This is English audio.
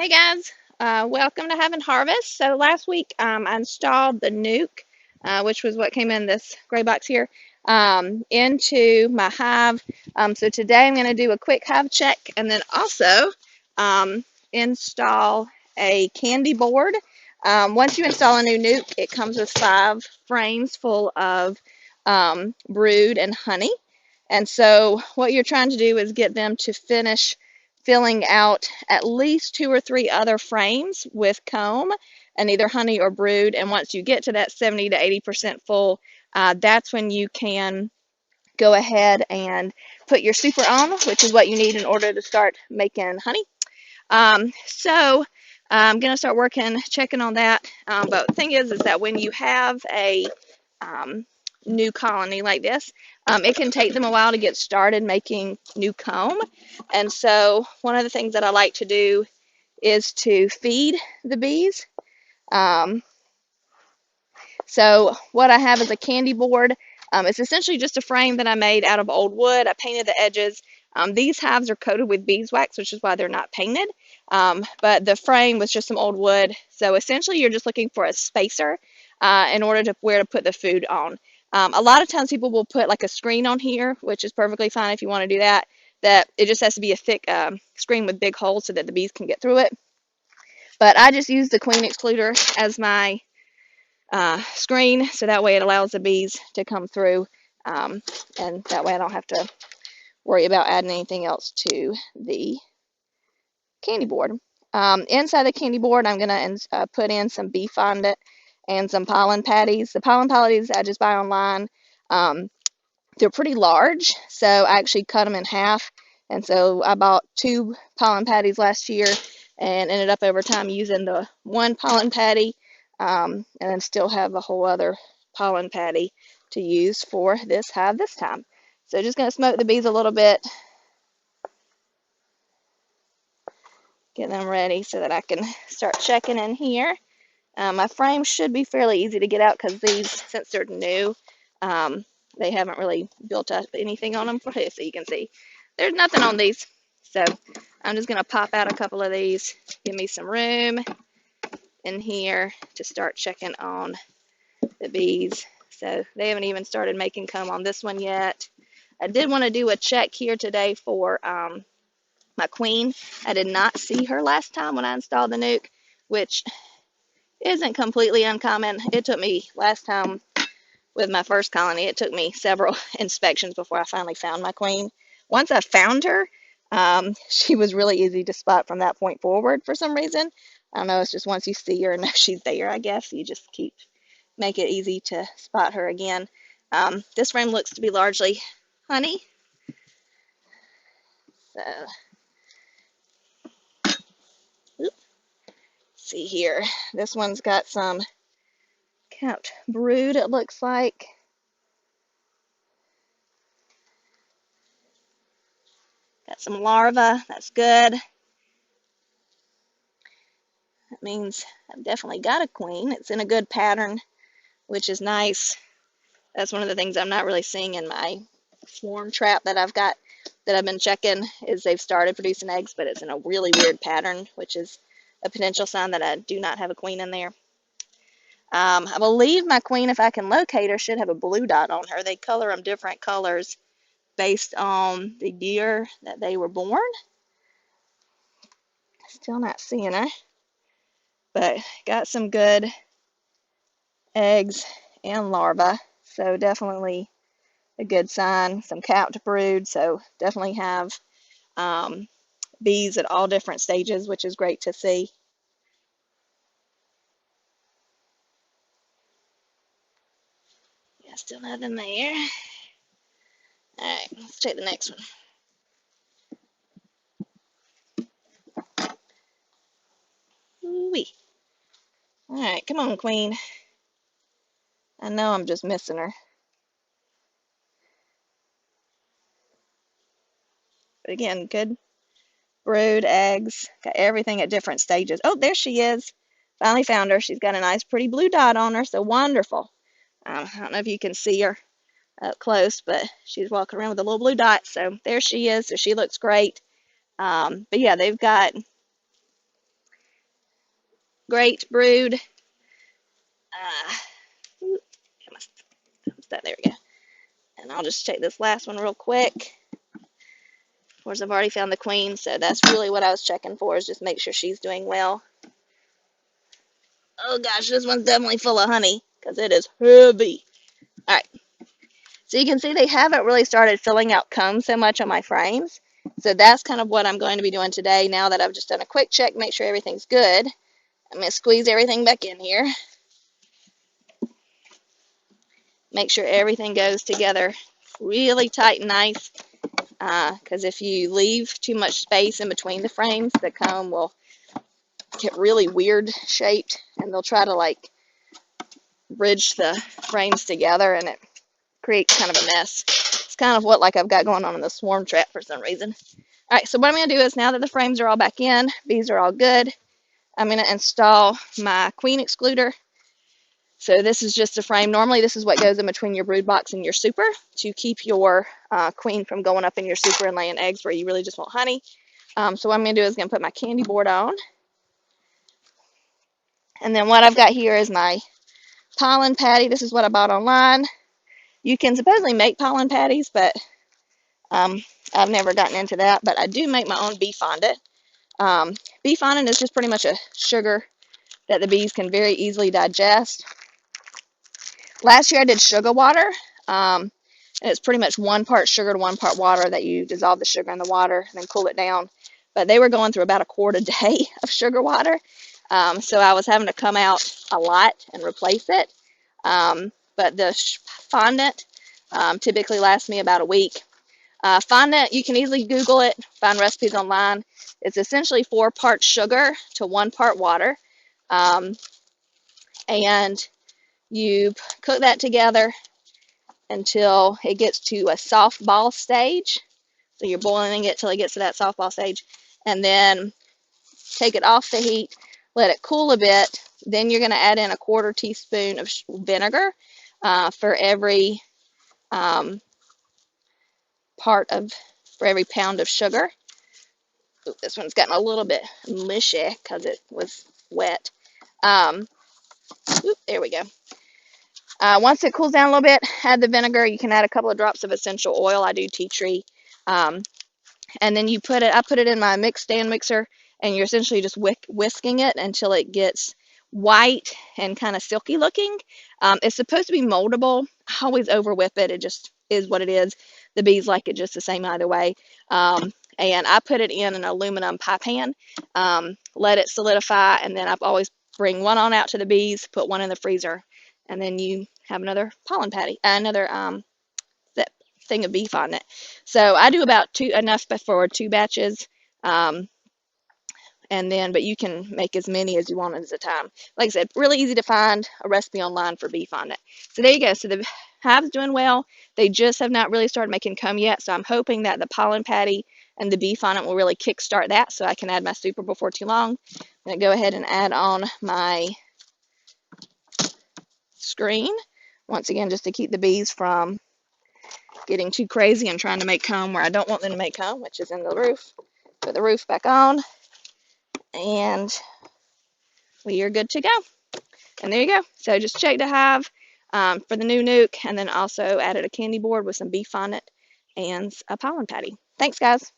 Hey guys, welcome to Hive and Harvest. So last week I installed the nuke, which was what came in this gray box here, into my hive. So today I'm going to do a quick hive check and then also install a candy board. Once you install a new nuke, it comes with 5 frames full of brood and honey. And so what you're trying to do is get them to finish filling out at least 2 or 3 other frames with comb and either honey or brood. And once you get to that 70 to 80% full, that's when you can go ahead and put your super on, which is what you need in order to start making honey. So I'm going to start checking on that. But the thing is that when you have a new colony like this, it can take them a while to get started making new comb. And so one of the things that I like to do is to feed the bees. So what I have is a candy board. It's essentially just a frame that I made out of old wood. I painted the edges. These hives are coated with beeswax, which is why they're not painted. But the frame was just some old wood. So essentially you're just looking for a spacer in order to where to put the food on. A lot of times people will put like a screen on here, which is perfectly fine if you want to do that. That it just has to be a thick screen with big holes so that the bees can get through it. But I just use the queen excluder as my screen, so that way it allows the bees to come through, and that way I don't have to worry about adding anything else to the candy board. Inside the candy board, I'm going to put in some bee fondant and some pollen patties. The pollen patties I just buy online. They're pretty large, so I actually cut them in half. And so I bought 2 pollen patties last year and ended up over time using the 1 pollen patty, and then still have a whole other pollen patty to use for this hive this time. So just going to smoke the bees a little bit, get them ready so that I can start checking in here. My frame should be fairly easy to get out because these, since they're new, they haven't really built up anything on them for you, so you can see there's nothing on these. So I'm just going to pop out a couple of these, give me some room in here to start checking on the bees. So they haven't even started making comb on this one yet. I did want to do a check here today for my queen. I did not see her last time when I installed the nuke, which isn't completely uncommon. It took me last time with my first colony, it took me several inspections before I finally found my queen. Once I found her, she was really easy to spot from that point forward for some reason. I don't know, it's just once you see her and know she's there, I guess, you just make it easy to spot her again. This frame looks to be largely honey. So, see here. This one's got some capped brood, it looks like. Got some larvae, that's good. That means I've definitely got a queen. It's in a good pattern, which is nice. That's one of the things I'm not really seeing in my swarm trap that I've been checking, is they've started producing eggs, but it's in a really weird pattern, which is a potential sign that I do not have a queen in there. I believe my queen, if I can locate her, should have a blue dot on her. They color them different colors based on the year that they were born. Still not seeing her, but got some good eggs and larvae, so definitely a good sign. Some capped brood, so definitely have bees at all different stages, which is great to see. Yeah, still nothing there. All right, let's check the next one. Ooh-wee. All right, come on, queen. I know I'm just missing her. But again, good brood, eggs, got everything at different stages. Oh, there she is. Finally found her. She's got a nice pretty blue dot on her, so wonderful. I don't know if you can see her up close, but she's walking around with a little blue dot, so there she is. So she looks great. But yeah, they've got great brood. Ooh, there we go. And I'll just check this last one real quick. Of course, I've already found the queen, so that's really what I was checking for, is just make sure she's doing well. Oh gosh, this one's definitely full of honey because it is heavy. All right, so you can see they haven't really started filling out comb so much on my frames. So that's kind of what I'm going to be doing today now that I've just done a quick check, make sure everything's good. I'm going to squeeze everything back in here. Make sure everything goes together really tight and nice, because if you leave too much space in between the frames, the comb will get really weird shaped, and they'll try to like bridge the frames together, and it creates kind of a mess. It's kind of what like I've got going on in the swarm trap for some reason. All right, so what I'm going to do is, now that the frames are all back in, bees are all good, I'm going to install my queen excluder. So this is just a frame. Normally this is what goes in between your brood box and your super to keep your queen from going up in your super and laying eggs where you really just want honey. So what I'm going to do is going to put my candy board on. And then what I've got here is my pollen patty. This is what I bought online. You can supposedly make pollen patties, but I've never gotten into that. But I do make my own bee fondant. Bee fondant is just pretty much a sugar that the bees can very easily digest. Last year I did sugar water, and it's pretty much 1 part sugar to 1 part water, that you dissolve the sugar in the water and then cool it down. But they were going through about a quart a day of sugar water, so I was having to come out a lot and replace it. But the fondant typically lasts me about a week. Fondant, you can easily Google it, find recipes online. It's essentially 4 parts sugar to 1 part water, and you cook that together until it gets to a soft ball stage. So you're boiling it till it gets to that soft ball stage, and then take it off the heat, let it cool a bit. Then you're going to add in a 1/4 teaspoon of vinegar for every pound of sugar. Ooh, this one's gotten a little bit mushy because it was wet. There we go. Once it cools down a little bit, add the vinegar. You can add a couple of drops of essential oil. I do tea tree. And then you put it, I put it in my stand mixer, and you're essentially just whisking it until it gets white and kind of silky looking. It's supposed to be moldable. I always over whip it. It just is what it is. The bees like it just the same either way. And I put it in an aluminum pie pan, let it solidify, and then I've always bring one on out to the bees, put one in the freezer, and then you have another pollen patty, another thing of beef on it. So I do about enough for 2 batches, and then, but you can make as many as you want at a time. Like I said, really easy to find a recipe online for beef on it. So there you go. So the hive's doing well. They just have not really started making comb yet. So I'm hoping that the pollen patty and the beef on it will really kickstart that, so I can add my super before too long. I'm going to go ahead and add on my screen once again, just to keep the bees from getting too crazy and trying to make comb where I don't want them to make comb, which is in the roof. Put the roof back on, and we are good to go. And there you go. So just check the hive for the new nuke, and then also added a candy board with some beef on it and a pollen patty. Thanks, guys.